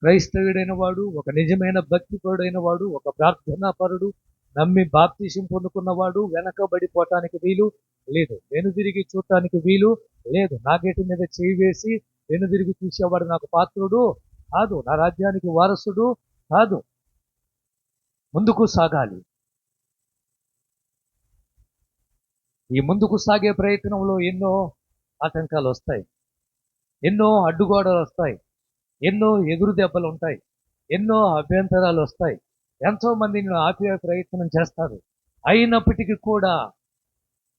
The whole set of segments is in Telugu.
క్రైస్తవుడైన వాడు, ఒక నిజమైన భక్తిపరుడైన వాడు, ఒక ప్రార్థనాపరుడు, నమ్మి బాప్తిసం పొందుకున్నవాడు వెనకబడిపోవటానికి వీలు లేదు. వెనుదిరిగి చూడటానికి వీలు లేదు. నా గేటు మీద చేయి వేసి వెనుదిరిగి చూసేవాడు నాకు పాత్రుడు కాదు, నా రాజ్యానికి వారసుడు కాదు. ముందుకు సాగాలి. ఈ ముందుకు సాగే ప్రయత్నంలో ఎన్నో ఆటంకాలు వస్తాయి, ఎన్నో అడ్డుగోడలు వస్తాయి, ఎన్నో ఎదురు దెబ్బలు ఉంటాయి, ఎన్నో అభ్యంతరాలు వస్తాయి. ఎంతో మంది నిన్ను ఆపే ప్రయత్నం చేస్తారు. అయినప్పటికీ కూడా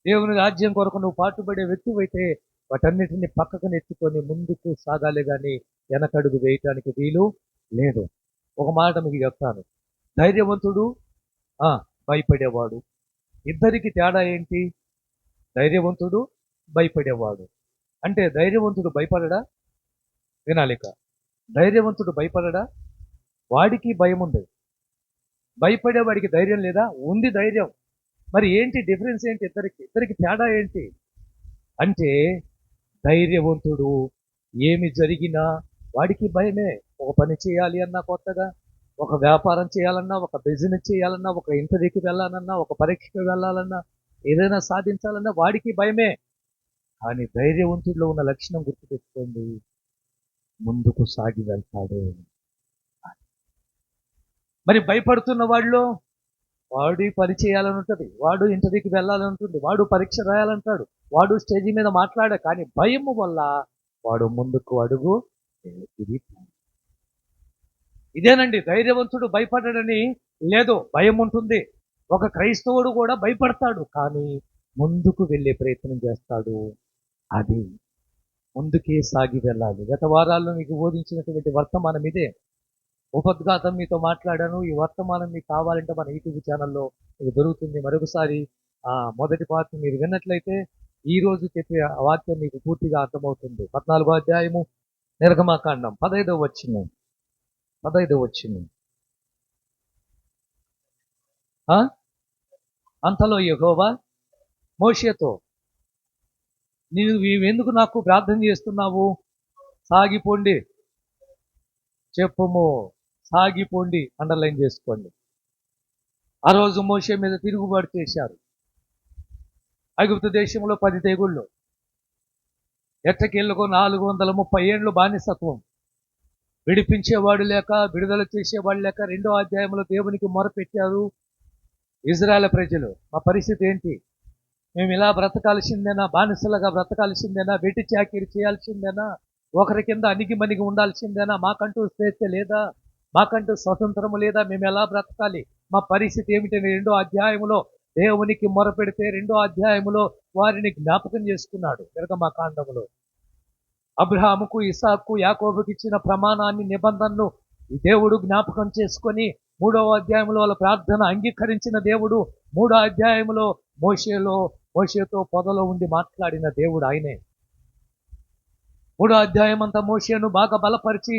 దేవుని రాజ్యం కొరకు నువ్వు పాటుపడే వ్యక్తివైతే వాటన్నిటిని పక్కకు నెత్తుకొని ముందుకు సాగాలి, కానీ వెనకడుగు వేయటానికి వీలు లేదు. ఒక మాట మీకు చెప్తాను, ధైర్యవంతుడు భయపడేవాడు, ఇద్దరికి తేడా ఏంటి? ధైర్యవంతుడు భయపడేవాడు అంటే ధైర్యవంతుడు భయపడడా? వినాలిక, ధైర్యవంతుడు భయపడడా? వాడికి భయం ఉంది. భయపడేవాడికి ధైర్యం లేదా? ఉంది ధైర్యం. మరి ఏంటి డిఫరెన్స్ ఏంటి? ఇద్దరికి తేడా ఏంటి అంటే, ధైర్యవంతుడు ఏమి జరిగినా వాడికి భయమే. ఒక పని చేయాలి అన్నా కొత్తగా, ఒక వ్యాపారం చేయాలన్నా, ఒక బిజినెస్ చేయాలన్నా, ఒక ఇంటర్వ్యూకి వెళ్ళాలన్నా, ఒక పరీక్షకు వెళ్ళాలన్నా, ఏదైనా సాధించాలన్నా వాడికి భయమే. కానీ ధైర్యవంతుడిలో ఉన్న లక్షణం గుర్తుపెట్టుకోండి, ముందుకు సాగి వెళ్తాడు. మరి భయపడుతున్న వాడిలో వాడు పని చేయాలని ఉంటుంది, వాడు ఇంటర్వ్యూకి వెళ్ళాలని ఉంటుంది, వాడు పరీక్ష రాయాలంటాడు, వాడు స్టేజీ మీద మాట్లాడా, కానీ భయము వల్ల వాడు ముందుకు అడుగు ఇది. ఇదేనండి, ధైర్యవంతుడు భయపడడని లేదు, భయం ఉంటుంది. ఒక క్రైస్తవుడు కూడా భయపడతాడు, కానీ ముందుకు వెళ్ళే ప్రయత్నం చేస్తాడు. అది ముందుకే సాగి వెళ్ళాలి. గత వారాల్లో మీకు బోధించినటువంటి వర్తమానం ఇదే. ఉపద్ఘాతం మీతో మాట్లాడాను. ఈ వర్తమానం మీకు కావాలంటే మన యూట్యూబ్ ఛానల్లో ఇది దొరుకుతుంది. మరొకసారి మొదటి పార్ట్ మీరు విన్నట్లయితే ఈ రోజు చెప్పే వాక్యం మీకు పూర్తిగా అర్థమవుతుంది. 14వ అధ్యాయము నిర్గమకాండం 15వ వచనం. అంతలో యెహోవా మోషేతో, నీవెందుకు నాకు ప్రార్థన చేస్తున్నావు? సాగిపోండి, చెప్పుము, సాగిపోండి, అండర్లైన్ చేసుకోండి. ఆ రోజు మోషే మీద తిరుగుబాటు చేశారు. ఐగుప్తు దేశంలో 10 తెగుళ్ళు, ఎట్టకేళ్ళకు 430 ఏండ్లు బానిసత్వం, విడిపించేవాడు లేక, విడుదల చేసేవాడు లేక 2వ అధ్యాయంలో దేవునికి మొరపెట్టారు ఇజ్రాయేల్ ప్రజలు. మా పరిస్థితి ఏంటి? మేము ఇలా బ్రతకాల్సిందేనా? బానిసలుగా బ్రతకాల్సిందేనా? వెట్టి చాకిరి చేయాల్సిందేనా? ఒకరి కింద అణిగి ఉండాల్సిందేనా? మాకంటూ స్వేచ్ఛ లేదా? మాకంటూ స్వతంత్రము లేదా? మేము ఎలా బ్రతకాలి? మా పరిస్థితి ఏమిటని 2వ అధ్యాయంలో దేవునికి మొరపెడితే 2వ అధ్యాయంలో వారిని జ్ఞాపకం చేసుకున్నాడు. నిర్గమకాండములో అబ్రహాముకు, ఇసాకు, యాకోబుకి ఇచ్చిన ప్రమాణాన్ని, నిబంధనను ఈ దేవుడు జ్ఞాపకం చేసుకొని 3వ అధ్యాయంలో వాళ్ళ ప్రార్థన అంగీకరించిన దేవుడు 3వ అధ్యాయంలో మోషేతో పొదలో ఉండి మాట్లాడిన దేవుడు ఆయనే. 3వ అధ్యాయం అంతా మోషేను బాగా బలపరిచి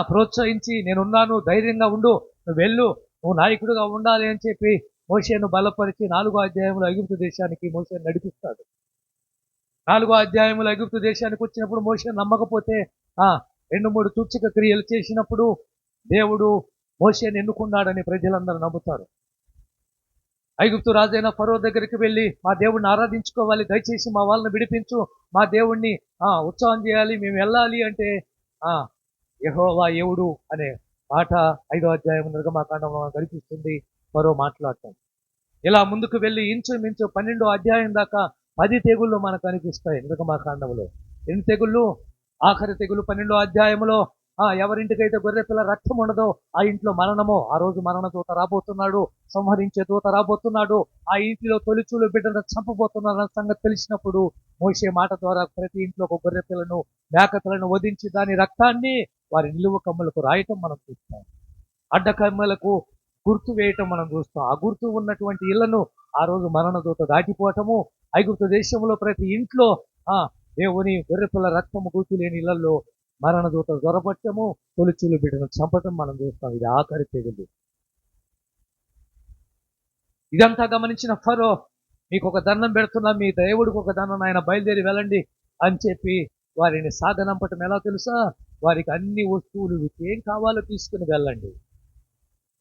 ప్రోత్సహించి, నేనున్నాను, ధైర్యంగా ఉండు, నువ్వు వెళ్ళు, నువ్వు నాయకుడిగా ఉండాలి అని చెప్పి మోషేను బలపరిచి 4వ అధ్యాయంలో ఐగుప్తు దేశానికి మోషేను నడిపిస్తాడు. 4వ అధ్యాయంలో ఐగుప్తు దేశానికి వచ్చినప్పుడు మోషే నమ్మకపోతే 2-3 సూచక క్రియలు చేసినప్పుడు దేవుడు మోషేను ఎన్నుకున్నాడని ప్రజలందరూ నమ్ముతారు. ఐగుప్తు రాజైన ఫరో దగ్గరికి వెళ్ళి, మా దేవుడిని ఆరాధించుకోవాలి, దయచేసి మా వాళ్ళని విడిపించు, మా దేవుణ్ణి ఉత్సవం చేయాలి, మేము వెళ్ళాలి అంటే యెహోవా ఎవడు అనే మాట 5వ అధ్యాయం నిర్గమకాండంలో కనిపిస్తుంది. ఫరో మాట్లాడటం ఇలా ముందుకు వెళ్ళి ఇంచుమించు 12వ అధ్యాయం దాకా 10 తెగుళ్ళు మనకు కనిపిస్తాయి నిర్గమకాండంలో. 2 తెగుళ్ళు, ఆఖరి తెగులు 12వ అధ్యాయంలో ఎవరింటికైతే గొర్రెపిల్ల రక్తం ఉండదో ఆ ఇంట్లో మరణము. ఆ రోజు మరణ దూత రాబోతున్నాడు, సంహరించే దూత రాబోతున్నాడు, ఆ ఇంటిలో తొలిచూలు బిడ్డను చంపబోతున్నాడు అన్న సంగతి తెలిసినప్పుడు మోషే మాట ద్వారా ప్రతి ఇంట్లో ఒక గొర్రెపిల్లను, మేకపిల్లను వధించి దాని రక్తాన్ని వారి నిలువ కమ్ములకు రాయటం మనం చూస్తాం. అడ్డకమ్మలకు గుర్తు వేయటం మనం చూస్తాం. ఆ గుర్తు ఉన్నటువంటి ఇళ్లను ఆ రోజు మరణ దూత దాటిపోవటము, ఐగుప్తు దేశంలో ప్రతి ఇంట్లో దేవుని గొర్రెపిల్ల రక్తము గుర్తు లేని ఇళ్లలో మరణ దూత దొరపట్టము, తొలిచూలు బిడ్డను చంపటం మనం చూస్తాం. ఇది ఆఖరి తెగులు. ఇదంతా గమనించిన ఫరో, మీకు ఒక దండం పెడుతున్నా, మీ దేవుడికి ఒక దండం, ఆయన బయలుదేరి వెళ్ళండి అని చెప్పి వారిని సాగనంపటం ఎలా తెలుసా? వారికి అన్ని వస్తువులు ఏం కావాలో తీసుకుని వెళ్ళండి.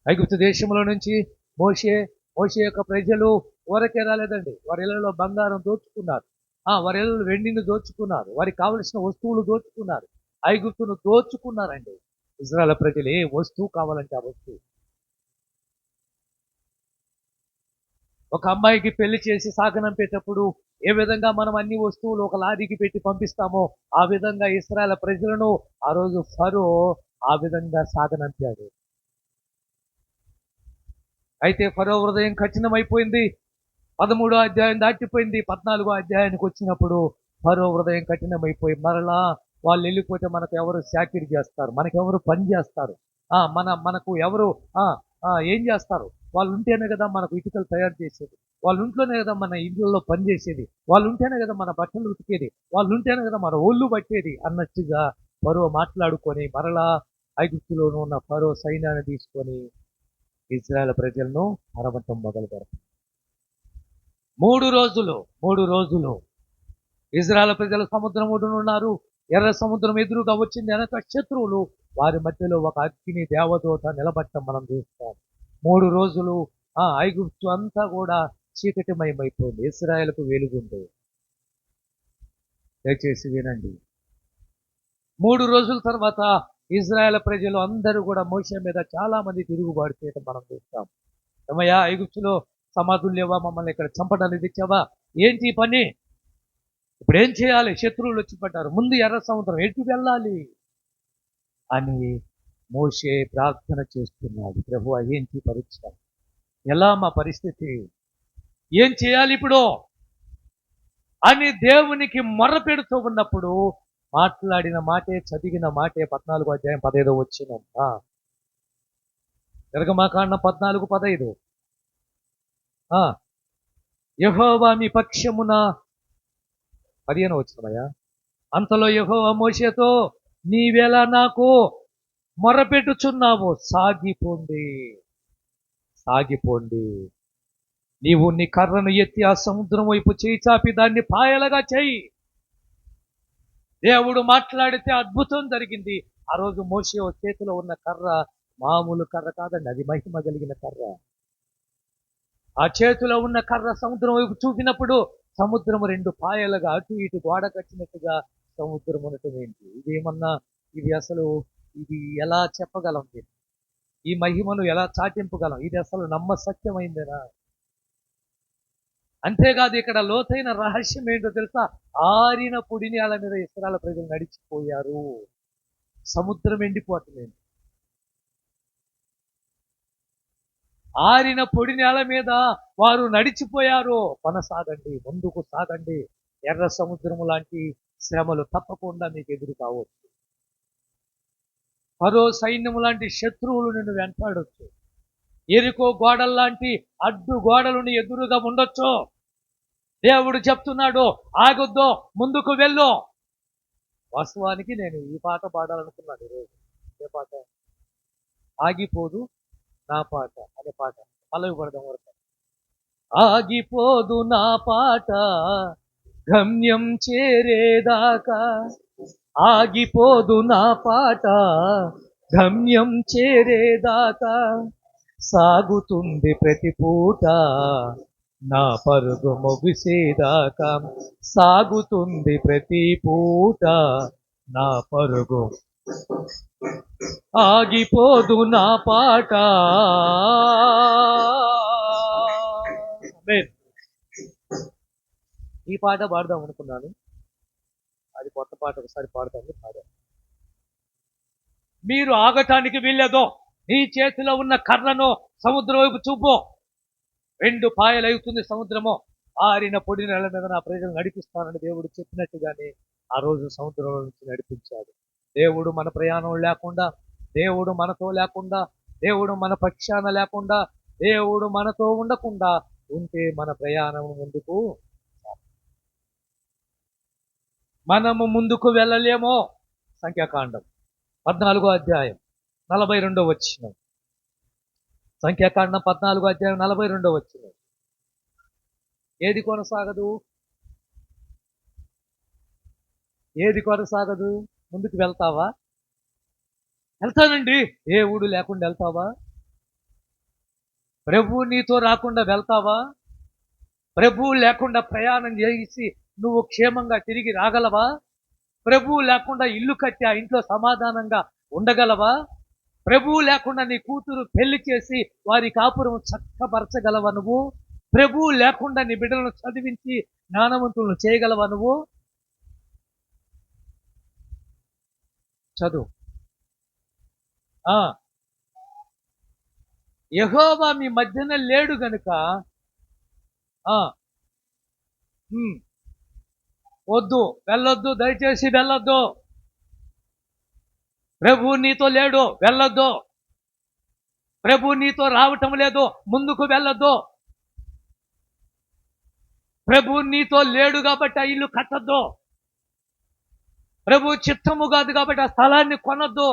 ఐగుప్తు దేశంలో నుంచి మోషే మోషే యొక్క ప్రజలు ఊరకే రాలేదండి. వారి ఇళ్లలో బంగారం దోచుకున్నారు. వారి ఇళ్లలో వెండిని దోచుకున్నారు. వారికి కావలసిన వస్తువులు దోచుకున్నారు. ఐగుప్తును దోచుకున్నారండి. ఇజ్రాయెల్ ప్రజలు ఏ వస్తువు కావాలంటే ఆ వస్తువు. ఒక అమ్మాయికి పెళ్లి చేసి సాగనంపేటప్పుడు ఏ విధంగా మనం అన్ని వస్తువులు ఒక లారీకి పెట్టి పంపిస్తామో ఆ విధంగా ఇశ్రాయేలు ప్రజలను ఆ రోజు ఫరో ఆ విధంగా సాగనంపాడు. అయితే ఫరో హృదయం కఠినమైపోయింది. 13వ అధ్యాయం దాటిపోయింది. 14వ అధ్యాయానికి వచ్చినప్పుడు ఫరో హృదయం కఠినమైపోయి మరలా వాళ్ళు వెళ్ళిపోతే మనకు ఎవరు చాకిరీ చేస్తారు, మనకెవరు పని చేస్తారు, మనకు ఎవరు ఏం చేస్తారు? వాళ్ళు ఉంటేనే కదా మనకు ఇటుకలు తయారు చేసేది, వాళ్ళు ఉంటేనే కదా మన ఇళ్ళల్లో పని చేసేది, వాళ్ళు ఉంటేనే కదా మన బట్టలు ఉతికేది, వాళ్ళు ఉంటేనే కదా మన ఒళ్ళు పట్టేది అన్నట్టుగా ఫరో మాట్లాడుకొని మరలా ఐగుప్తులోనూ ఉన్న ఫరో సైన్యాన్ని తీసుకొని ఇశ్రాయేలు ప్రజలను అరవటం మొదలు పెడతారు. 3 రోజులు ఇశ్రాయేలు ప్రజలు సముద్రం ఒడ్డున ఉన్నారు. ఎర్ర సముద్రం ఎదురుగా వచ్చింది. వెనక శత్రువులు, వారి మధ్యలో ఒక అగ్ని దేవదూత నిలబట్టం మనం చూస్తాం. 3 రోజులు ఐగుప్తు అంతా కూడా చీకటిమయమైపోయింది. ఇశ్రాయేలుకు వెలుగుంది. దయచేసి వినండి. 3 రోజుల తర్వాత ఇశ్రాయేలు ప్రజలు అందరూ కూడా మోషే మీద చాలా మంది తిరుగుబాటు చేయడం మనం చూస్తాం. ఏమయ్యా, ఐగుప్తులో సమాధులు లేవా? మమ్మల్ని ఇక్కడ చంపడానికి తెచ్చావా? ఏంటి ఈ పని? ఇప్పుడు ఏం చేయాలి? శత్రువులు వచ్చి పడ్డారు. ముందు ఎర్ర సముద్రం ఎటు వెళ్ళాలి అని మోషే ప్రార్థన చేస్తున్నాడు. ప్రభువా, ఏంటి పరీక్ష? ఎలా మా పరిస్థితి? ఏం చేయాలి ఇప్పుడు అని దేవునికి మొర్ర పెడుతూ ఉన్నప్పుడు మాట్లాడిన మాటే, చదివిన మాటే 14వ అధ్యాయం 15వ వచనం. నిర్గమకాండం 14:15. యెహోవా మీ పక్షమున 15వ వచనమయ్యా. అంతలో యెహోవా మోషేతో, నీవెలా నాకు మొరపెట్టుచున్నావు? సాగిపోండి. నీవు నీ కర్రను ఎత్తి ఆ సముద్రం వైపు చేయి చాపి దాన్ని పాయలుగా చేయి. దేవుడు మాట్లాడితే అద్భుతం జరిగింది. ఆ రోజు మోషే చేతిలో ఉన్న కర్ర మామూలు కర్ర కాదండి, అది మహిమ కలిగిన కర్ర. ఆ చేతిలో ఉన్న కర్ర సముద్రం వైపు చూపినప్పుడు సముద్రము 2 పాయలుగా అటు ఇటు గోడ కట్టినట్టుగా సముద్రం ఉండటం ఏంటి? ఇది ఎలా చెప్పగలం? ఈ మహిమను ఎలా చాటింపగలం? ఇది అసలు నమ్మసత్యమైందేనా? అంతేకాదు, ఇక్కడ లోతైన రహస్యం ఏంటో తెలుసా? ఆరిన పొడి నేల మీద ఇశ్రాయేలు ప్రజలు నడిచిపోయారు. సముద్రం ఎండిపోవట్లేదు. ఆరిన పొడి నేల మీద వారు నడిచిపోయారు. కొనసాగండి, ముందుకు సాగండి. ఎర్ర సముద్రము లాంటి శ్రమలు తప్పకుండా మీకు ఎదురు కావచ్చు. ఫరో సైన్యము లాంటి శత్రువులు నిన్ను వెంటాడొచ్చు. ఎరికో గోడల్లాంటి అడ్డు గోడలు నీ ఎదురుగా ఉండొచ్చు. దేవుడు చెప్తున్నాడు, ఆగొద్దు, ముందుకు వెళ్ళు. వాస్తవానికి నేను ఈ పాట పాడాలనుకున్నాను ఈరోజు. ఏ పాట? ఆగిపోదు నా పాట అనే పాట. పల్లవి పడదాం వరకు. ఆగిపోదు నా పాట గమ్యం చేరేదాకా, ఆగిపోదు నా పాట గమ్యం చేరేదాకా, సాగుతుంది ప్రతి పూట నా పరుగు ముగిసేదాకా, సాగుతుంది ప్రతి పూట నా పరుగు, ఆగిపోదు నా పాట. ఈ పాట పాడదాం అనుకున్నాను. అది కొత్త పాట, ఒకసారి పాడాను. మీరు ఆగటానికి వీల్లేదో. నీ చేతిలో ఉన్న కర్రను సముద్రం వైపు చూపు. 2 పాయలు అవుతుంది సముద్రము. ఆరిన పొడి నెల మీద నా ప్రజలు నడిపిస్తానని దేవుడు చెప్పినట్టుగానే ఆ రోజు సముద్రంలో నుంచి నడిపించాడు. దేవుడు మన ప్రయాణం లేకుండా, దేవుడు మనతో లేకుండా, దేవుడు మన పక్షాన లేకుండా, దేవుడు మనతో ఉండకుండా ఉంటే మన ప్రయాణం ముందుకు మనము ముందుకు వెళ్ళలేమో. సంఖ్యాకాండం 14వ అధ్యాయం 42వ వచనం. సంఖ్యాకాండం 14వ అధ్యాయం 42వ వచనం. ఏది కొనసాగదు? ముందుకు వెళ్తావా? వెళ్తానండి. దేవుడు లేకుండా వెళ్తావా? ప్రభువు నీతో రాకుండా వెళ్తావా? ప్రభువు లేకుండా ప్రయాణం చేసి నువ్వు క్షేమంగా తిరిగి రాగలవా? ప్రభువు లేకుండా ఇల్లు కట్టి ఆ ఇంట్లో సమాధానంగా ఉండగలవా? ప్రభువు లేకుండా నీ కూతురు పెళ్లి చేసి వారి కాపురం చక్కపరచగలవా నువ్వు? ప్రభువు లేకుండా నీ బిడ్డలను చదివించి జ్ఞానవంతులను చేయగలవా నువ్వు? చదువు. యెహోవా మీ మధ్యన లేడు గనుక వద్దు, వెళ్ళొద్దు, దయచేసి వెళ్ళొద్దు. ప్రభు నీతో లేడు, వెళ్ళొద్దు. ప్రభు నీతో రావటం లేదు, ముందుకు వెళ్ళొద్దు. ప్రభు నీతో లేడు కాబట్టి ఆ ఇల్లు కట్టద్దు. ప్రభు చిత్తము కాదు కాబట్టి ఆ స్థలాన్ని కొనొద్దు.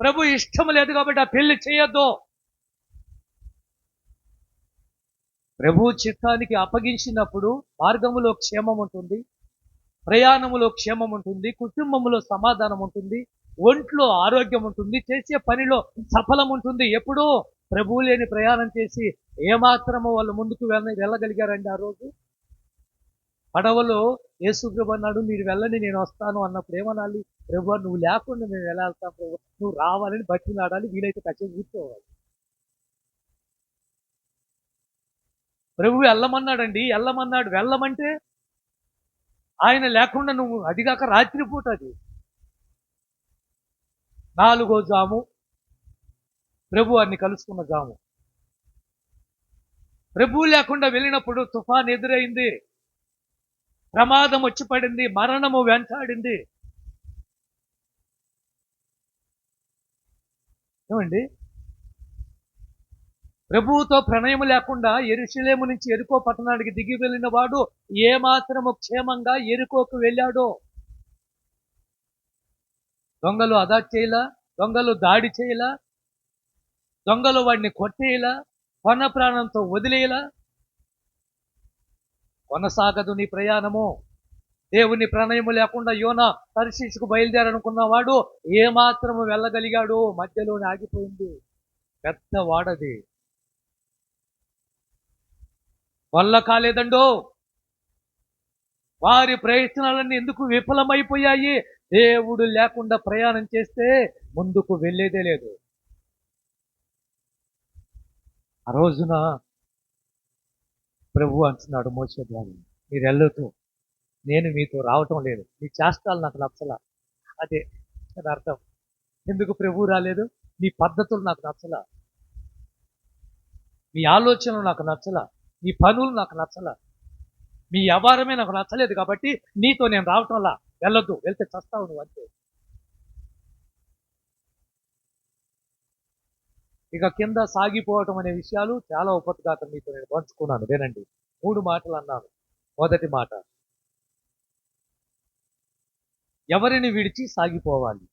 ప్రభు ఇష్టం లేదు కాబట్టి ఆ పెళ్లి చేయొద్దు. ప్రభు చిత్తానికి అప్పగించినప్పుడు మార్గములో క్షేమం ఉంటుంది, ప్రయాణములో క్షేమం ఉంటుంది, కుటుంబంలో సమాధానం ఉంటుంది, ఒంట్లో ఆరోగ్యం ఉంటుంది, చేసే పనిలో సఫలం ఉంటుంది. ఎప్పుడూ ప్రభువు లేని ప్రయాణం చేసి ఏమాత్రమో వాళ్ళు ముందుకు వెళ్ళగలిగారండి? ఆ రోజు పడవలో యేసుప్రభు అన్నాడు, మీరు వెళ్ళండి నేను వస్తాను అన్నప్పుడు ఏమనాలి? ప్రభు నువ్వు లేకుండా మేము ఎలా వెళ్తాం ప్రభు, నువ్వు రావాలని బతిలాడాలి, వీలైతే ఖచ్చితంగా కూర్చోవాలి. ప్రభు వెళ్ళమన్నాడండి, వెళ్ళమన్నాడు. వెళ్ళమంటే ఆయన లేకుండా నువ్వు, అదిగాక రాత్రిపూట, అది 4వ జాము, ప్రభు అన్ని కలుసుకున్న జాము. ప్రభు లేకుండా వెళ్ళినప్పుడు తుఫాన్ ఎదురైంది, ప్రమాదం వచ్చి పడింది, మరణము వెంటాడింది. ఏమండి? ప్రభువుతో ప్రణయము లేకుండా యెరూషలేము నుంచి యెరికో పట్టణానికి దిగి వెళ్ళిన వాడు ఏమాత్రము క్షేమంగా యెరికోకు వెళ్ళాడో? దొంగలు అదా చేయలా, దొంగలు దాడి చేయలా, దొంగలు వాడిని కొట్టేయలా, కొన ప్రాణంతో వదిలేయలా. కొనసాగదు నీ ప్రయాణము. దేవుని ప్రణయము లేకుండా యోనా తర్షీషుకు బయలుదేరనుకున్నవాడు ఏమాత్రము వెళ్ళగలిగాడు? మధ్యలోనే ఆగిపోయింది. పెద్ద వాడది, వల్ల కాలేదండో. వారి ప్రయత్నాలన్నీ ఎందుకు విఫలమైపోయాయి? దేవుడు లేకుండా ప్రయాణం చేస్తే ముందుకు వెళ్ళేదే లేదు. ఆ రోజున ప్రభు అంటున్నాడు మోషే ద్వారా, మీరు వెళ్ళొద్దు, నేను మీతో రావటం లేదు, మీ చేష్టాలు నాకు నచ్చలా. అదే అది అర్థం. ఎందుకు ప్రభు రాలేదు? మీ పద్ధతులు నాకు నచ్చలా, మీ ఆలోచనలు నాకు నచ్చలా, మీ పనులు నాకు నచ్చలా, మీ వ్యవహారమే నాకు నచ్చలేదు కాబట్టి నీతో నేను రావటంలా. వెళ్ళొద్దు, వెళ్తే చస్తావు నువ్వు అంతే. ఇక కింద సాగిపోవటం అనే విషయాలు చాలా ఉపద్ఘాతం మీతో నేను పంచుకున్నాను, వినండి. 3 మాటలు అన్నాను. మొదటి మాట, ఎవరిని విడిచి సాగిపోవాలి.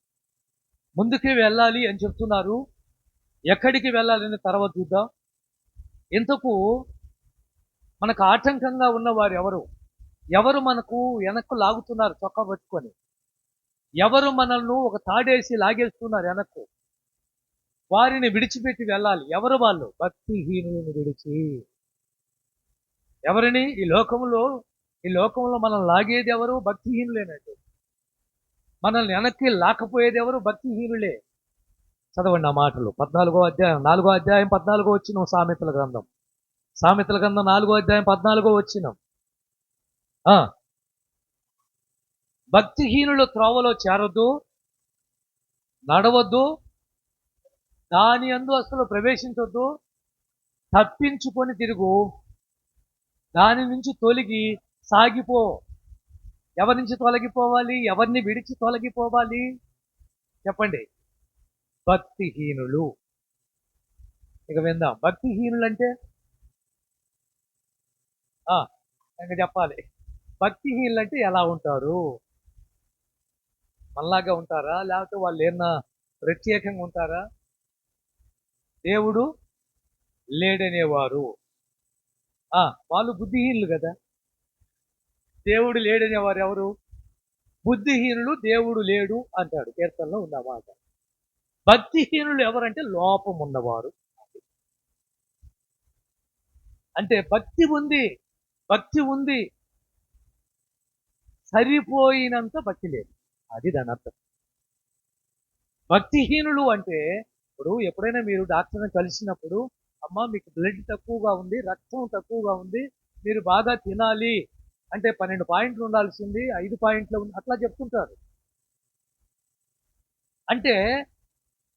ముందుకే వెళ్ళాలి అని చెప్తున్నారు, ఎక్కడికి వెళ్ళాలని తర్వాత చూద్దాం. ఇంతకు మనకు ఆటంకంగా ఉన్నవారు ఎవరు? ఎవరు మనకు వెనక్కు లాగుతున్నారు చొక్కా పట్టుకొని? ఎవరు మనల్ని ఒక తాడేసి లాగేస్తున్నారు వెనక్కు? వారిని విడిచిపెట్టి వెళ్ళాలి. ఎవరు వాళ్ళు? భక్తిహీనులను విడిచి. ఎవరిని? ఈ లోకంలో మనల్ని లాగేది ఎవరు? భక్తిహీనులేనండి. మనల్ని వెనక్కి లాకపోయేది ఎవరు? భక్తిహీనులే. చదవండి ఆ మాటలు. 4వ అధ్యాయం 14 వచ్చిన సామెతల గ్రంథం 4వ అధ్యాయం 14 వచ్చిన. భక్తిహీనుల త్రోవలో చేరొద్దు, నడవద్దు, దాని యందు అసలు ప్రవేశించొద్దు, తప్పించుకొని తిరుగు, దాని నుంచి తొలగి సాగిపో. ఎవరి నుంచి తొలగిపోవాలి? ఎవరిని విడిచి తొలగిపోవాలి? చెప్పండి. భక్తిహీనులు. ఇక విందాం. భక్తిహీనులు అంటే ఇంకా చెప్పాలి. భక్తిహీనులు అంటే ఎలా ఉంటారు? మనలాగా ఉంటారా? లేకపోతే వాళ్ళు ఏమన్నా ప్రత్యేకంగా ఉంటారా? దేవుడు లేడనేవారు, వాళ్ళు బుద్ధిహీనులు కదా. దేవుడు లేడనేవారు ఎవరు? బుద్ధిహీనులు. దేవుడు లేడు అంటాడు, కీర్తనలో ఉందన్నమాట. భక్తిహీనులు ఎవరంటే లోపం ఉన్నవారు. అంటే భక్తి ఉంది, సరిపోయినంత భక్తి లేదు. అది దాని అర్థం. భక్తిహీనులు అంటే ఇప్పుడు ఎప్పుడైనా మీరు డాక్టర్ని కలిసినప్పుడు, అమ్మా మీకు బ్లడ్ తక్కువగా ఉంది, రక్తం తక్కువగా ఉంది, మీరు బాగా తినాలి అంటే 12 పాయింట్లు ఉండాల్సింది 5 పాయింట్లు ఉంది అట్లా చెప్తుంటారు. అంటే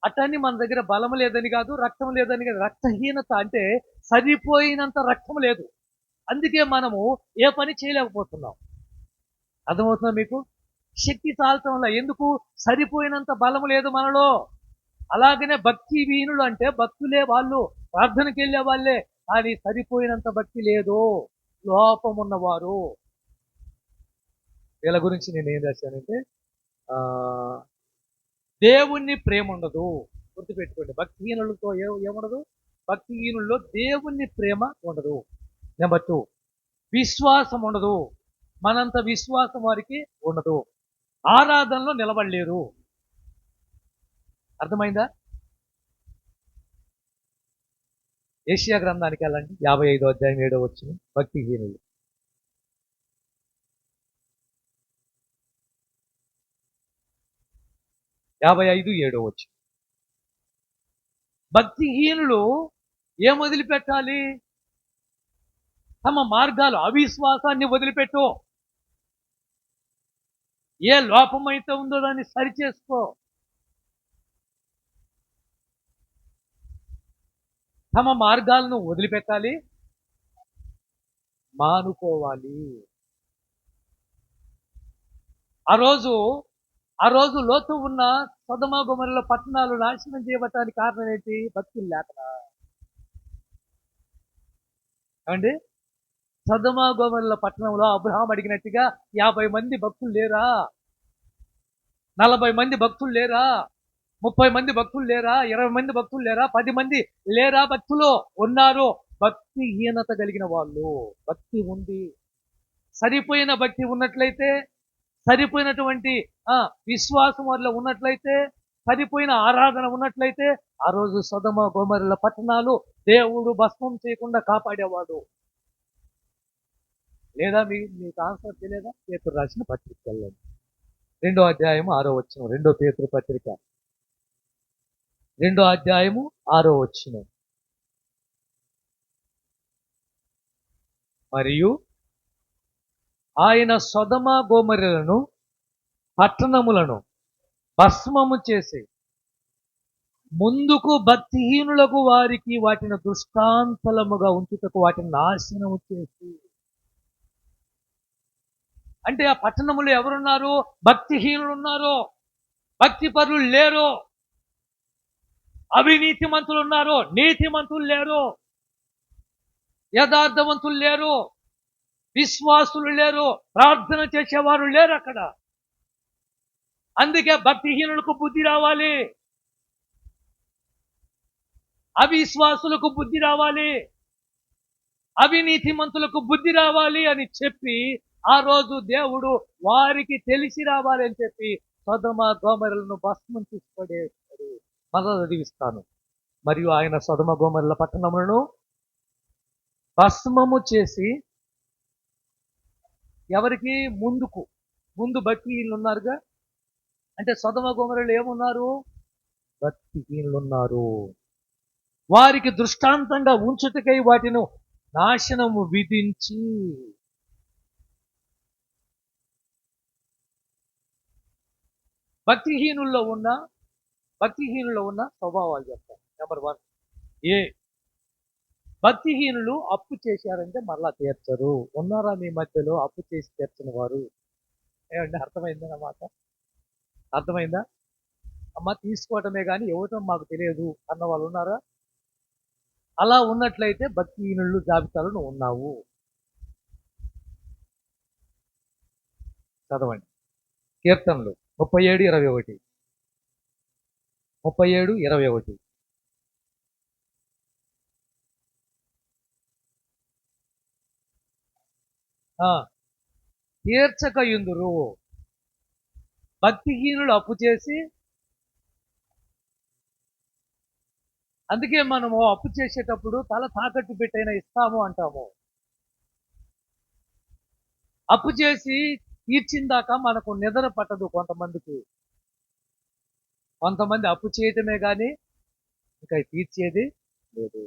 అట్టని మన దగ్గర బలం లేదని కాదు, రక్తం లేదని కాదు. రక్తహీనత అంటే సరిపోయినంత రక్తం లేదు. అందుకే మనము ఏ పని చేయలేకపోతున్నాం. అర్థమవుతుందా మీకు? శక్తి చాలటంలా. ఎందుకు? సరిపోయినంత బలం లేదు మనలో. అలాగనే భక్తి వీనులు అంటే భక్తులే వాళ్ళు, ప్రార్థనకి వెళ్ళే వాళ్ళే, కానీ సరిపోయినంత భక్తి లేదు, లోపమున్నవారు. వీళ్ళ గురించి నేను ఏం రాశానంటే ఆ దేవుణ్ణి ప్రేమ ఉండదు. గుర్తుపెట్టుకోండి, భక్తిహీనులతో ఏముండదు? భక్తిహీనుల్లో దేవుణ్ణి ప్రేమ ఉండదు. నెంబర్ 2, విశ్వాసం ఉండదు. మనంత విశ్వాసం వారికి ఉండదు. ఆరాధనలో నిలబడలేరు. అర్థమైందా? ఏషియా గ్రంథానికి వెళ్ళండి, 55వ అధ్యాయం 7వ వచనం. భక్తిహీనులు. 55:7 వచనం. భక్తిహీనులు ఏం వదిలిపెట్టాలి? తమ మార్గాలు, అవిశ్వాసాన్ని వదిలిపెట్టు. ఏ లోపమైతే ఉందో దాన్ని సరిచేసుకో. తమ మార్గాలను వదిలిపెట్టాలి, మానుకోవాలి. ఆ రోజు లోతు ఉన్న సొదొమ గొమొర్రా పట్టణాలు నాశనం చేయబడటానికి కారణం ఏంటి? భక్తులు లేకనా? ఏమండి? సొదొమ గొమొర్రా పట్టణంలో అబ్రహాం అడిగినట్టుగా 50 మంది భక్తులు లేరా? 40 మంది భక్తులు లేరా? 30 మంది భక్తులు లేరా? 20 మంది భక్తులు లేరా? 10 మంది లేరా? భక్తులు ఉన్నారు. భక్తిహీనత కలిగిన వాళ్ళు. భక్తి ఉంది, సరిపోయిన భక్తి ఉన్నట్లయితే, సరిపోయినటువంటి విశ్వాసం వల్ల ఉన్నట్లయితే, సరిపోయిన ఆరాధన ఉన్నట్లయితే, ఆ రోజు సొదొమ గొమొర్రా పట్టణాలు దేవుడు భస్మం చేయకుండా కాపాడేవాడు. లేదా మీకు ఆన్సర్ తెలియదా? పేతురు రాసిన పత్రిక వెళ్ళండి, 2వ అధ్యాయం 6వ వచనం. 2 పేతురు పత్రిక 2వ అధ్యాయము 6వ వచనం. మరియు ఆయన సొదొమ గొమొర్రాలను పట్టణములను భస్మము చేసి ముందుకు భక్తిహీనులకు వారికి వాటిని దృష్టాంతలముగా ఉంచుటకు వాటిని నాశనము చేసి. అంటే ఆ పట్టణములో ఎవరున్నారు? భక్తిహీనులు ఉన్నారు, భక్తిపరులు లేరు. అవినీతిమంతులు ఉన్నారు, నీతిమంతులు లేరు. యథార్థవంతులు లేరు, విశ్వాసులు లేరు, ప్రార్థన చేసేవారు లేరు అక్కడ. అందుకే భక్తిహీనులకు బుద్ధి రావాలి, అవిశ్వాసులకు బుద్ధి రావాలి, అవినీతిమంతులకు బుద్ధి రావాలి అని చెప్పి, ఆ రోజు దేవుడు వారికి తెలిసి రావాలి అని చెప్పి సొదొమ గొమొర్రాలను భస్మం తీసుపడేశాడు. మరలా చదివిస్తాను. మరియు ఆయన సొదొమ గొమొర్రా పట్టణములను భస్మము చేసి, ఎవరికి? ముందు భక్తిహీనులు ఉన్నారుగా. అంటే సొదొమ గొమొర్రాలో ఏమున్నారు? భక్తిహీనులు ఉన్నారు. వారికి దృష్టాంతంగా ఉంచుటకై వాటిని నాశనము విధించి. భక్తిహీనుల్లో ఉన్న స్వభావాలు చెప్తాను. నెంబర్ 1, భక్తిహీనులు అప్పు చేశారంటే మరలా తీర్చరు. ఉన్నారా మీ మధ్యలో అప్పు చేసి తీర్చని వారు? ఏమండి, అర్థమైందా అన్నమాట? అర్థమైందా? అమ్మ తీసుకోవటమే కానీ ఇవ్వటం మాకు తెలియదు అన్న వాళ్ళు ఉన్నారా? అలా ఉన్నట్లయితే భక్తిహీనులు జాబితాలో నువ్వు ఉన్నావు. చదవండి కీర్తనలు 37:21. 37:21. తీర్చకయుందురు. భక్తిహీనులు అప్పు చేసి అందుకే మనము అప్పు చేసేటప్పుడు తల తాకట్టు పెట్టైనా ఇస్తాము అంటాము. అప్పు చేసి తీర్చిందాక మనకు నిద్ర పట్టదు కొంతమందికి. కొంతమంది అప్పు చేయటమే కానీ ఇంకా తీర్చేది లేదు.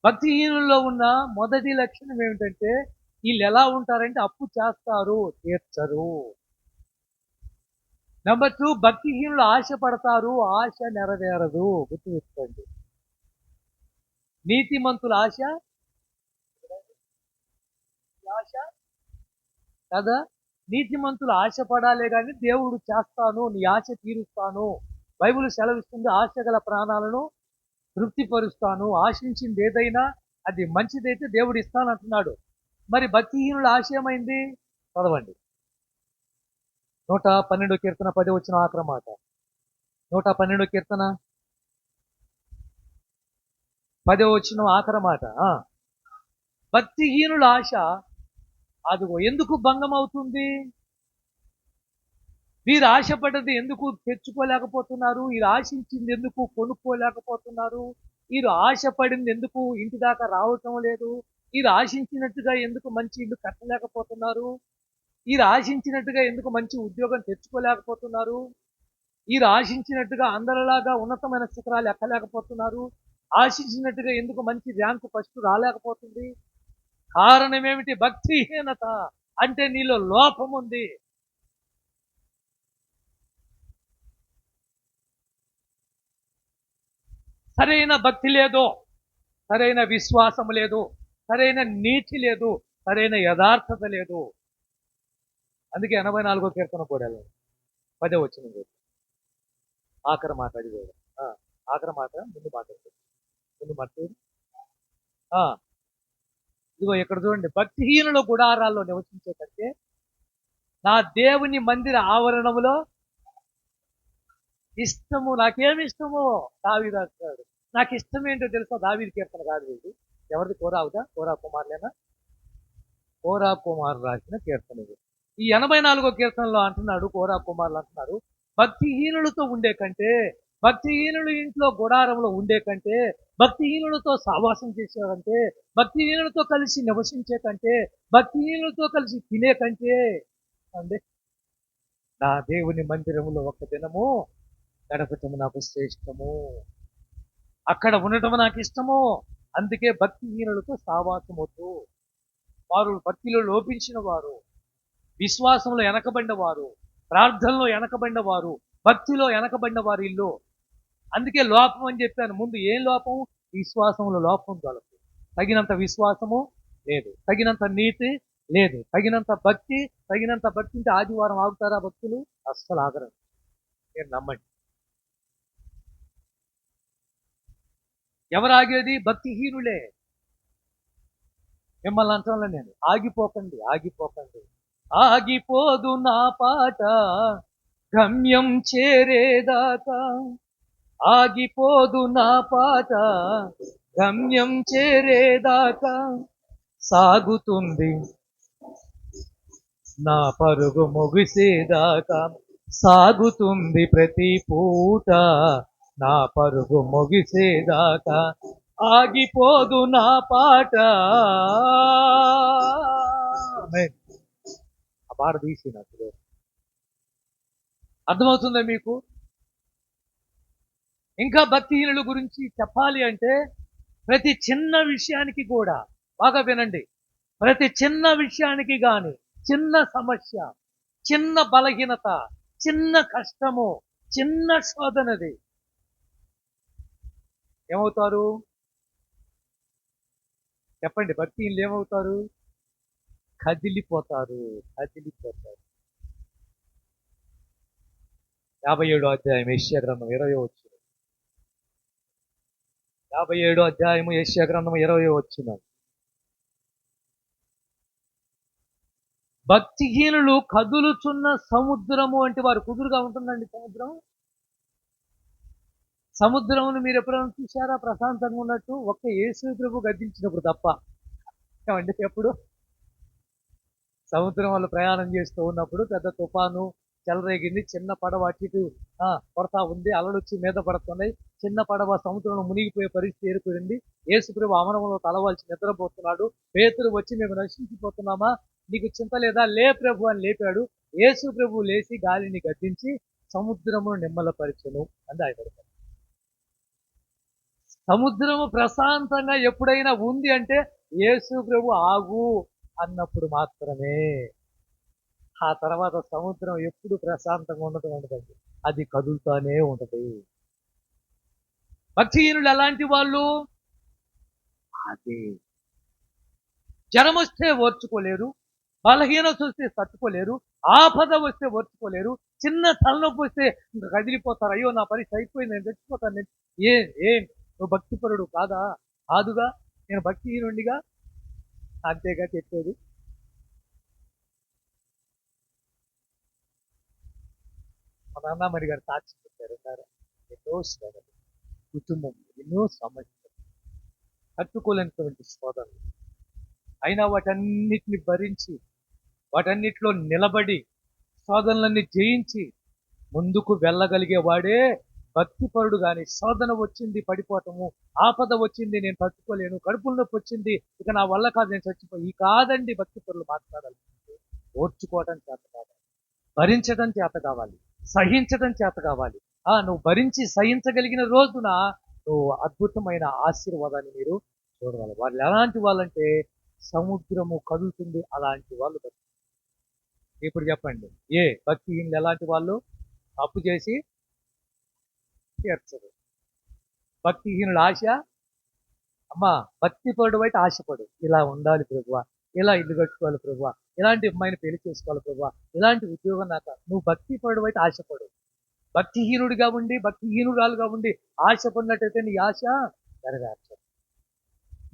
భక్తిహీనుల్లో ఉన్న మొదటి లక్షణం ఏమిటంటే వీళ్ళు ఎలా ఉంటారంటే అప్పు చేస్తారు, తీర్చరు. నెంబర్ 2, భక్తిహీనులు ఆశ పడతారు, ఆశ నెరవేరదు. గుర్తుపెట్టుకోండి. నీతిమంతుల ఆశ ఆశ కదా. నీతిమంతులు ఆశపడాలే కానీ దేవుడు చేస్తాను, నీ ఆశ తీరుస్తాను. బైబిల్ సెలవిస్తుంది, ఆశ గల ప్రాణాలను తృప్తిపరుస్తాను. ఆశించింది ఏదైనా అది మంచిదైతే దేవుడు ఇస్తానంటున్నాడు. మరి భక్తిహీనుల ఆశ ఏమైంది? చదవండి. 112 కీర్తన 10 వచ్చిన ఆఖరి మాట. 112 కీర్తన 10 వచ్చిన ఆఖరి మాట. భక్తిహీనుల ఆశ అదిగో ఎందుకు భంగం అవుతుంది? వీరు ఆశపడ్డది ఎందుకు తెచ్చుకోలేకపోతున్నారు? వీరు ఆశించింది ఎందుకు కొనుక్కోలేకపోతున్నారు? వీరు ఆశపడింది ఎందుకు ఇంటి దాకా రావటం లేదు? వీరు ఆశించినట్టుగా ఎందుకు మంచి ఇల్లు కట్టలేకపోతున్నారు? వీరు ఆశించినట్టుగా ఎందుకు మంచి ఉద్యోగం తెచ్చుకోలేకపోతున్నారు? వీరు ఆశించినట్టుగా అందరిలాగా ఉన్నతమైన శిఖరాలు ఎక్కలేకపోతున్నారు? ఆశించినట్టుగా ఎందుకు మంచి ర్యాంకు ఫస్ట్ రాలేకపోతుంది? కారణం ఏమిటి? భక్తిహీనత. అంటే నీలో లోపం ఉంది. సరైన భక్తి లేదు, సరైన విశ్వాసం లేదు, సరైన నీతి లేదు, సరైన యథార్థత లేదు. అందుకే 84 కీర్తన కూడా 10 వచ్చిన ఆఖరి మాట. అది ఆఖరి మాట, ముందు మాట ఇదిగో ఇక్కడ చూడండి. భక్తిహీనుల గుడారాల్లో నివసించే కంటే నా దేవుని మందిర ఆవరణములో ఇష్టము. నాకేమి ఇష్టమో దావీదు అంటాడు. నాకు ఇష్టం ఏంటో తెలుసా? దావీదు కీర్తన కాదు ఇది. ఎవరిది? కోరా కుమారులేనా? కోరా కుమారు రాసిన కీర్తన ఇది. ఈ 84 కీర్తనలో అంటున్నాడు, కోరా కుమారులు అంటున్నారు, భక్తిహీనులతో ఉండే కంటే, భక్తిహీనులు ఇంట్లో గుడారంలో ఉండే కంటే, భక్తిహీనులతో సావాసం చేసే, భక్తిహీనులతో కలిసి నివసించే కంటే, భక్తిహీనులతో కలిసి తినే కంటే అండి నా దేవుని మందిరంలో ఒక్క దినము గడపటము నాకు శ్రేష్టము. అక్కడ ఉండటం నాకు ఇష్టము. అందుకే భక్తిహీనులతో సావాసం వద్దు. వారు భక్తిలో లోపించిన వారు, విశ్వాసంలో వెనకబడిన వారు, ప్రార్థనలో వెనకబడిన వారు, భక్తిలో వెనకబడిన వారు ఇల్లు. అందుకే లోపం అని చెప్పాను ముందు. ఏం లోపం? విశ్వాసంలో లోపం కలదు. తగినంత విశ్వాసము లేదు, తగినంత నీతి లేదు, తగినంత భక్తి. తగినంత భక్తి ఉంటే ఆదివారం ఆగుతారా భక్తులు? అస్సలు ఆగరు. నేను నమ్మండి. ఎవరు ఆగేది? భక్తిహీనులే. మిమ్మల్ని అంటాను నేను, ఆగిపోకండి, ఆగిపోకండి. ఆగిపోదు నా పాట గమ్యం చేరేదాకా, ఆగిపోదు నా పాట గమ్యం చేరేదాకా, సాగుతుంది నా పరుగు ముగిసేదాకా, సాగుతుంది ప్రతి పూట నా పరుగు ముగిసేదాకా, ఆగిపోదు నా పాట. ఆ పాట తీసి నాకు అర్థమవుతుందా మీకు? ఇంకా భక్తిహీనుల గురించి చెప్పాలి అంటే ప్రతి చిన్న విషయానికి కూడా, బాగా వినండి, ప్రతి చిన్న విషయానికి కానీ, చిన్న సమస్య, చిన్న బలహీనత, చిన్న కష్టము, చిన్న శోధనది ఏమవుతారు? చెప్పండి. భక్తిహీనులు ఏమవుతారు? కదిలిపోతారు. 57 అధ్యాయం యెషయా గ్రంథం 20 వచ్చిన 57 అధ్యాయము యెషయా గ్రంథం 20 వచ్చిన. భక్తిహీనులు కదులుచున్న సముద్రము అంటే వారు. కుదురుగా ఉంటుందండి సముద్రం? సముద్రమును మీరు ఎప్పుడైనా చూసారా ప్రశాంతంగా ఉన్నట్టు? ఒక్క యేసు ప్రభు గద్దించినప్పుడు తప్ప. ఏమండి? ఎప్పుడు సముద్రం వాళ్ళు ప్రయాణం చేస్తూ ఉన్నప్పుడు పెద్ద తుఫాను, చెలరేగింది. చిన్న పడవ అటు ఇటు కొడతా ఉంది. అలలు వచ్చి మీద పడుతున్నాయి. చిన్న పడవ సముద్రంలో మునిగిపోయే పరిస్థితి ఏర్పడింది. యేసుప్రభు అమరంలో తలవాల్చి నిద్రపోతున్నాడు. పేతురు వచ్చి మేము నశించిపోతున్నామా, నీకు చింత లేదా, లే ప్రభు అని లేపాడు. యేసు ప్రభు లేచి గాలిని గద్దించి సముద్రమును నిమ్మలపరిచెను అంది ఆయన. సముద్రము ప్రశాంతంగా ఎప్పుడైనా ఉంది అంటే యేసు ప్రభు ఆగు అన్నప్పుడు మాత్రమే. ఆ తర్వాత సముద్రం ఎప్పుడు ప్రశాంతంగా ఉండదండి, అది కదులుతానే ఉంటది. భక్తిహీనులు ఎలాంటి వాళ్ళు? అది జ్వరం వస్తే ఓర్చుకోలేరు, బలహీనత వస్తే తట్టుకోలేరు, ఆపద వస్తే ఓర్చుకోలేరు, చిన్న తలనొప్పి వస్తే ఇంకా కదిలిపోతారు. అయ్యో నా పరిస్థితి అయిపోయింది, నేను చచ్చిపోతాను. నేను ఏం నువ్వు భక్తిపరుడు కాదా? కాదుగా, నేను భక్తిహీనుడిగా అంతేగా చెప్పేది. మా నాన్నమ్మడి గారు సాక్షి చెప్పారు. ఎన్నో శ్రమలు, కుటుంబం ఎన్నో సమస్యలు, తట్టుకోలేనటువంటి శోధనలు, అయినా వాటన్నిటిని భరించి వాటన్నిటిలో నిలబడి శోధనలన్నీ జయించి ముందుకు వెళ్ళగలిగే వాడే భక్తిపరుడు. కానీ శోధన వచ్చింది పడిపోవటము, ఆపద వచ్చింది నేను తట్టుకోలేను, కడుపుల నొప్పి వచ్చింది ఇక నా వల్ల కాదు నేను చచ్చిపోయి కాదండి. భక్తిపరులు మాట్లాడాలి. ఓర్చుకోవడం చేత కావాలి, భరించడం చేత కావాలి, సహించడం చేత కావాలి. నువ్వు భరించి సహించగలిగిన రోజున నువ్వు అద్భుతమైన ఆశీర్వాదాన్ని మీరు చూడగలరు. వాళ్ళు ఎలాంటి వాళ్ళంటే సముద్రము కదులుతుంది అలాంటి వాళ్ళు. ఇప్పుడు చెప్పండి, భక్తిహీనులు ఎలాంటి వాళ్ళు? అప్పు చేసి తీర్చరు. భక్తిహీనుడు ఆశ, అమ్మా భక్తిపరుడు అయితే ఆశపడు, ఇలా ఉండాలి ప్రభువా, ఇలా ఇల్లు కట్టుకోవాలి ప్రభువా, ఇలాంటి అమ్మాయిని పెళ్లి చేసుకోవాలి ప్రభువా, ఇలాంటి ఉద్యోగం నాకు. నువ్వు భక్తిపరుడు అయితే ఆశపడు. భక్తిహీనుడిగా ఉండి భక్తిహీనురాలుగా ఉండి ఆశపడినట్టయితే నీ ఆశ నెరవేర్చదు.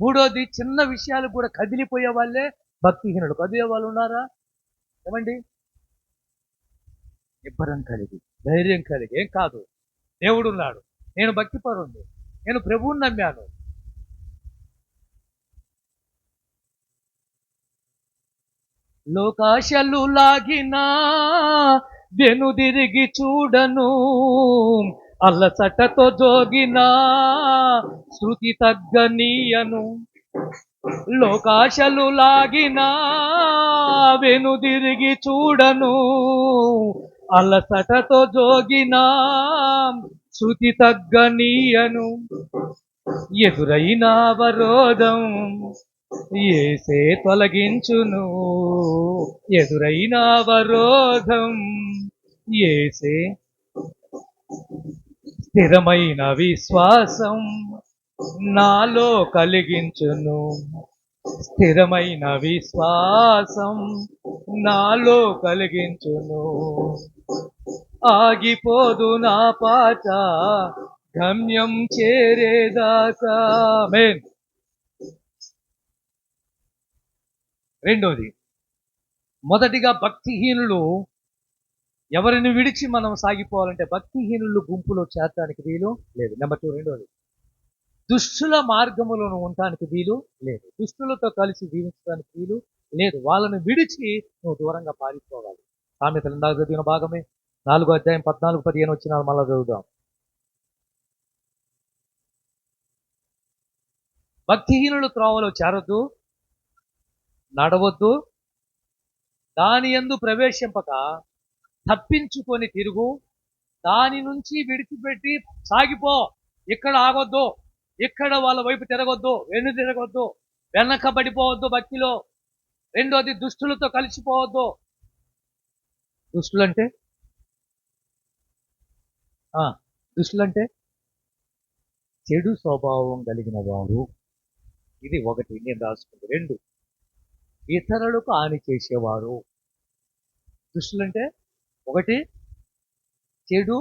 మూడోది, చిన్న విషయాలు కూడా కదిలిపోయే వాళ్ళే భక్తిహీనుడు. కదిలే వాళ్ళు ఉన్నారా? ఏమండి? నిబ్బరం కలిగి, ధైర్యం కలిగి, ఏం కాదు, దేవుడున్నాడు, నేను భక్తిపరుణ్ణి, నేను ప్రభువుని నమ్మాను. లోకాశలు లాగినా వెనుదిరిగి చూడను, అల్లసటతో జోగినా శృతి తగ్గనీయను. లోకాశలు లాగినా వెనుదిరిగి చూడను, అలసటతో జోగినా శృతి తగ్గనీయను. ఎదురైన అవరోధం యేసే తొలగించును, ఎదురైన అవరోధం యేసే. స్థిరమైన విశ్వాసం నాలో కలిగించును, స్థిరమైన విశ్వాసం నాలో కలిగించును. ఆగిపోదు నా పాట గమ్యం చేరేదాకా. ఆమేన్. రెండోది, మొదటిగా భక్తిహీనులు ఎవరిని విడిచి మనం సాగిపోవాలంటే భక్తిహీనులు గుంపులో చేరడానికి వీలు లేదు. నెంబర్ 2. రెండోది, దుష్టుల మార్గములను ఉండటానికి వీలు లేదు. దుష్టులతో కలిసి జీవించడానికి వీలు లేదు. వాళ్ళని విడిచి నువ్వు దూరంగా పారిపోవాలి. సామెతలు ఇందాక చదివిన భాగమే 4వ అధ్యాయం 14-15 వచ్చినాలు మళ్ళా చదువుదాం. భక్తిహీనులు త్రోవలో చేరొద్దు, నడవద్దు, దాని యందు ప్రవేశింపక తప్పించుకొని తిరుగు, దాని నుంచి విడిచిపెట్టి సాగిపో. ఇక్కడ ఆగొద్దు, ఇక్కడ వాళ్ళ వైపు తిరగొద్దు, వెన్ను తిరగొద్దు, వెనకబడిపోవద్దు భక్తిలో. రెండోది, దుష్టులతో కలిసిపోవద్దు. దుష్టులంటే చెడు స్వభావం కలిగిన వారు. ఇది 1 నేను రాసుకుంది. 2, ఇతరులకు హాని చేసేవారు. దుష్టులంటే 1, చెడు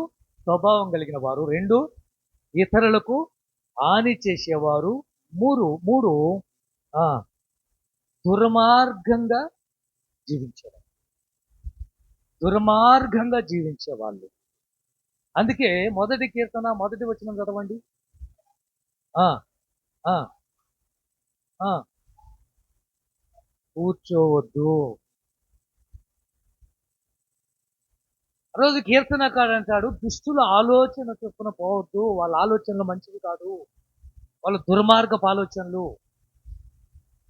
స్వభావం కలిగిన వారు. 2, ఇతరులకు హాని చేసేవారు. 3, దుర్మార్గంగా జీవించేవారు. దుర్మార్గంగా జీవించేవాళ్ళు. అందుకే మొదటి కీర్తన 1వ వచనం చదవండి. కూర్చోవద్దు, ఆ రోజు కీర్తనకాడు అంటాడు, దుష్టుల ఆలోచన చొప్పున పోవద్దు, వాళ్ళ ఆలోచనలు మంచివి కాదు, వాళ్ళ దుర్మార్గపు ఆలోచనలు,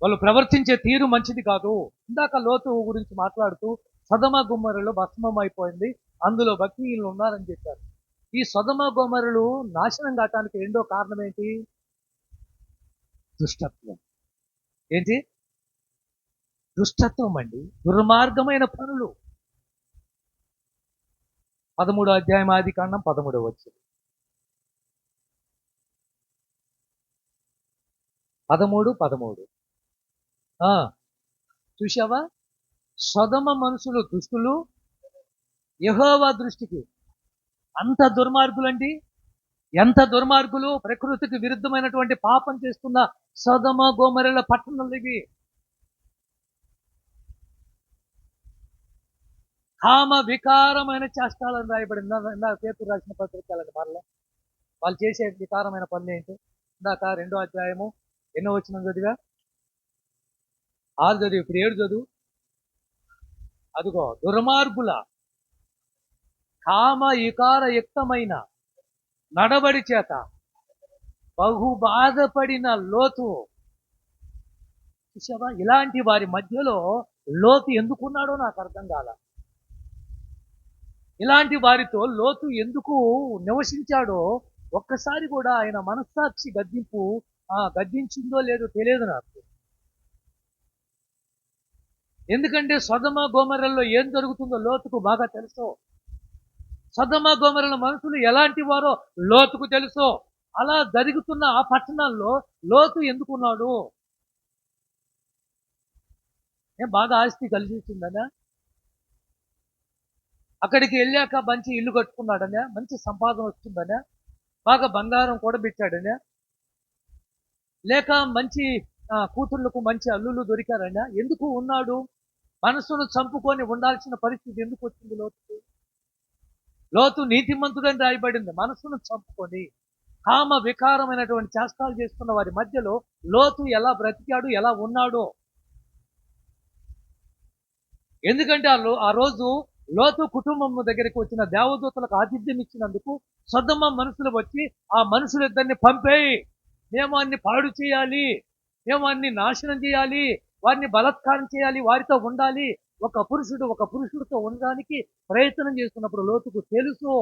వాళ్ళు ప్రవర్తించే తీరు మంచిది కాదు. ఇందాక లోతు గురించి మాట్లాడుతూ సొదొమ గొమొర్రాలో భస్మం అయిపోయింది, అందులో భక్తిహీనులు ఉన్నారని చెప్పారు. ఈ సొదొమ గొమొర్రాలు నాశనం కావటానికి రెండో కారణం ఏంటి? దుష్టత్వం. ఏంటి? దుష్టత్వం అండి, దుర్మార్గమైన పనులు. 13వ అధ్యాయం ఆదికాండం 13వ వచనం. 13. చూశావా? సొదొమ మనుషులు దుష్టులు, యెహోవా దృష్టికి అంత దుర్మార్గులండి. ఎంత దుర్మార్గులు! ప్రకృతికి విరుద్ధమైనటువంటి పాపం చేస్తున్న సొదొమ గొమొర్రాల పట్టణాలు ఇవి. కామ వికారమైన చేష్టాలని రాయబడింది. ఇందాక పేతురు రాసిన పత్రికలండి మరలా వాళ్ళు చేసే వికారమైన పనులు ఏంటి? ఇందాక 2వ అధ్యాయము ఎన్నో వచనం చదివా? 6 చదివి, ఇప్పుడు 7 చదువు. అదిగో దుర్మార్గుల కామ వికారయుక్తమైన నడబడి చేత బహు బాధపడిన లోతు. చూసావా? ఇలాంటి వారి మధ్యలో లోతు ఎందుకున్నాడో నాకు అర్థం కాల. ఇలాంటి వారితో లోతు ఎందుకు నివసించాడో ఒక్కసారి కూడా ఆయన మనస్సాక్షి గద్దించిందో లేదో తెలియదు నాకు. ఎందుకంటే సొదొమ గొమొర్రాలో ఏం జరుగుతుందో లోతుకు బాగా తెలుసు. సొదొమ గొమొర్రాల మనుషులు ఎలాంటి వారో లోతుకు తెలుసు. అలా జరుగుతున్న ఆ పట్టణాల్లో లోతు ఎందుకున్నాడు? బాగా ఆస్తి కలిసి వచ్చిందనా? అక్కడికి వెళ్ళాక మంచి ఇల్లు కట్టుకున్నాడనే, మంచి సంపాదన వచ్చిందనే, బాగా బంగారం కూడబెట్టాడనే, లేక మంచి కూతుర్లకు మంచి అల్లులు దొరికారనే? ఎందుకు ఉన్నాడు? మనసును చంపుకొని ఉండాల్సిన పరిస్థితి ఎందుకు వచ్చింది లోతుకి? లోతు నీతిమంతుడని రాయబడింది. మనసును చంపుకొని కామ వికారమైనటువంటి చేష్టాలు చేస్తున్న వారి మధ్యలో లోతు ఎలా బ్రతికాడు, ఎలా ఉన్నాడో. ఎందుకంటే ఆ రోజు లోతు కుటుంబం దగ్గరికి వచ్చిన దేవదూతలకు ఆతిథ్యం ఇచ్చినందుకు సొదొమ మనుషులు వచ్చి ఆ మనుషులిద్దరిని పంపేయి, మేము అన్ని పాడు చేయాలి, మేము అన్ని నాశనం చేయాలి, వారిని బలత్కారం చేయాలి, వారితో ఉండాలి. ఒక పురుషుడితో ఉండడానికి ప్రయత్నం చేస్తున్నప్పుడు లోతుకు తెలుసు.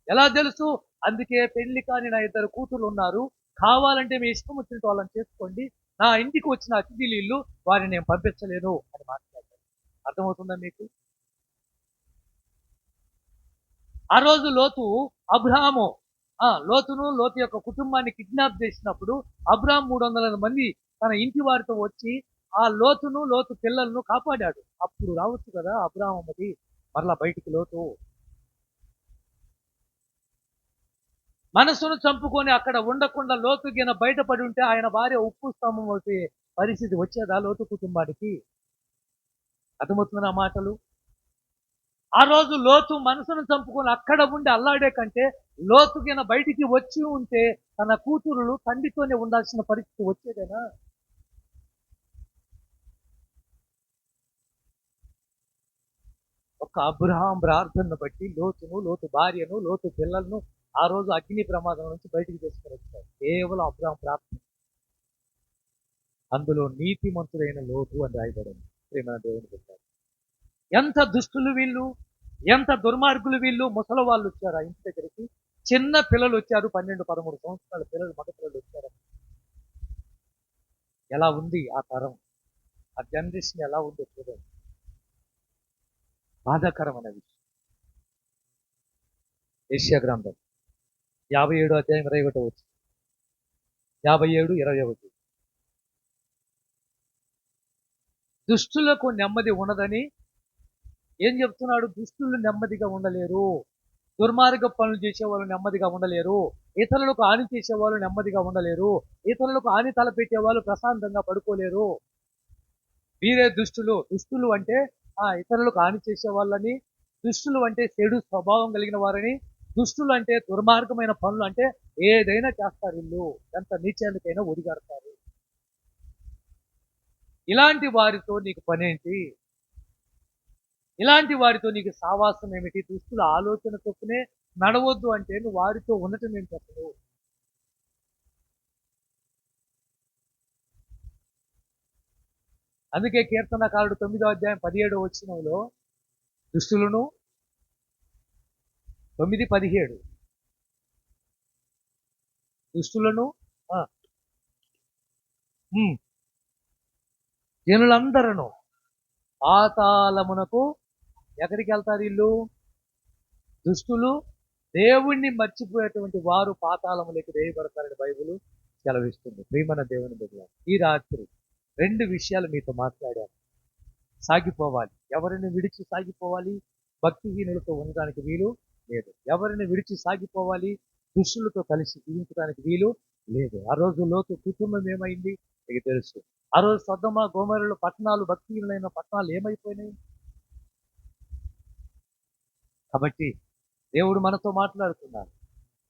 ఎలా తెలుసు? అందుకే పెళ్లి కాని నా 2 కూతుర్లు ఉన్నారు, కావాలంటే మీ ఇష్టం వచ్చినట్టు వాళ్ళని చేసుకోండి, నా ఇంటికి వచ్చిన అతిథులు వారిని నేను పంపించలేను అని మాట్లాడారు. అర్థమవుతుందా మీకు? ఆ రోజు లోతు అబ్రాహాము లోతు యొక్క కుటుంబాన్ని కిడ్నాప్ చేసినప్పుడు అబ్రాహాం 300 మంది తన ఇంటి వారితో వచ్చి ఆ లోతు పిల్లలను కాపాడాడు. అప్పుడు రావచ్చు కదా అబ్రాహాముది మరలా బయటికి లోతు. మనసును చంపుకొని అక్కడ ఉండకుండా లోతు గిన బయటపడి ఉంటే ఆయన భార్య ఉప్పు స్తంభం అయిపోయే పరిస్థితి వచ్చేదా లోతు కుటుంబానికి? అర్థమవుతున్న మాటలు? ఆ రోజు లోతు మనసును చంపుకొని అక్కడ ఉండి అల్లాడే కంటే లోతు గిన బయటికి వచ్చి ఉంటే తన కూతురులు తండ్రితోనే ఉండాల్సిన పరిస్థితి వచ్చేదేనా? ఒక అబ్రహాం ప్రార్థనను బట్టి లోతు భార్యను, లోతు పిల్లలను ఆ రోజు అగ్ని ప్రమాదం నుంచి బయటికి తీసుకుని వచ్చారు. కేవలం అబ్రహాం ప్రార్థన. అందులో నీతిమంతుడైన లోతు అని రాయబడింది. ప్రేమ దేవుని పెట్టారు. ఎంత దుష్టులు వీళ్ళు, ఎంత దుర్మార్గులు వీళ్ళు. ముసలి వాళ్ళు వచ్చారు ఆ ఇంటి దగ్గరికి, చిన్న పిల్లలు వచ్చారు, 12-13 సంవత్సరాల పిల్లలు, మగ పిల్లలు వచ్చారు. ఎలా ఉంది ఆ తరం, ఆ జనరేషన్ ఎలా ఉందో చూడండి. బాధాకరమైన విషయం. యెషయా గ్రంథం 57వ అధ్యాయం 21వ వచనం. 57:21. దుష్టులకు నెమ్మది ఉండదని ఏం చెప్తున్నాడు? దుష్టులు నెమ్మదిగా ఉండలేరు, దుర్మార్గ పనులు చేసేవాళ్ళు నెమ్మదిగా ఉండలేరు, ఇతరులకు హాని చేసేవాళ్ళు నెమ్మదిగా ఉండలేరు, ఇతరులకు హాని తలపెట్టే వాళ్ళు ప్రశాంతంగా పడుకోలేరు. వీరే దుష్టులు అంటే ఇతరులకు హాని చేసే వాళ్ళని, దుష్టులు అంటే చెడు స్వభావం కలిగిన వారని, దుష్టులు అంటే దుర్మార్గమైన పనులు అంటే ఏదైనా చేస్తారు వీళ్ళు, ఎంత నీచానికైనా ఒడిగడతారు. ఇలాంటి వారితో నీకు పనేంటి? ఇలాంటి వారితో నీకు సావాసం ఏమిటి? దుష్టుల ఆలోచన చొప్పునే నడవద్దు అంటే నువ్వు వారితో ఉండటం ఏంటి అసలు? అందుకే కీర్తనకారుడు 9వ అధ్యాయం 17వ వచనంలో దుష్టులను 9:17 దుష్టులను ఆ, ఉమ్, జనులందరూ పాతాళమునకు ఎక్కడికి వెళ్తారు వీళ్ళు? దుష్టులు దేవుణ్ణి మర్చిపోయేటువంటి వారు పాతాళములోకి వేయబడతారని బైబిల్ సెలవిస్తుంది. ప్రియమైన దేవుని బిడ్డ, ఈ రాత్రి 2 విషయాలు మీతో మాట్లాడాను. సాగిపోవాలి. ఎవరిని విడిచి సాగిపోవాలి? భక్తిహీనులతో ఉండడానికి వీలు లేదు. ఎవరిని విడిచి సాగిపోవాలి? దుష్టులతో కలిసి జీవించడానికి వీలు లేదు. ఆ రోజు లోతు కుటుంబం ఏమైంది మీకు తెలుసు. ఆ రోజు సొదొమ గొమొర్రా పట్టణాలు, భక్తిహీనులైన పట్టణాలు ఏమైపోయినాయి? కాబట్టి దేవుడు మనతో మాట్లాడుతున్నారు.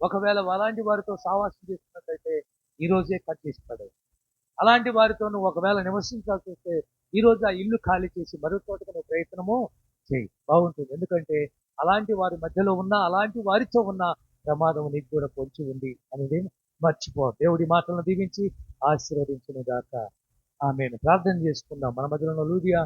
ఒకవేళ అలాంటి వారితో సావాసం చేస్తున్నట్లయితే ఈ రోజే కట్ చేసి పడేయి. అలాంటి వారితో నువ్వు ఒకవేళ నివసించాల్సి వస్తే ఈ రోజు ఆ ఇల్లు ఖాళీ చేసి మరో చోటకు నువ్వు ప్రయత్నము చేయి, బాగుంటుంది. ఎందుకంటే అలాంటి వారి మధ్యలో ఉన్న, అలాంటి వారితో ఉన్న ప్రమాదం నీకు కూడా పొంచి ఉంది అనేది మర్చిపో. దేవుడి మాటలను దీవించి ఆశీర్వదించును గాక. ఆమేన్. ప్రార్థన చేసుకుందాం. మన మధ్యలో ఉన్న లూదియా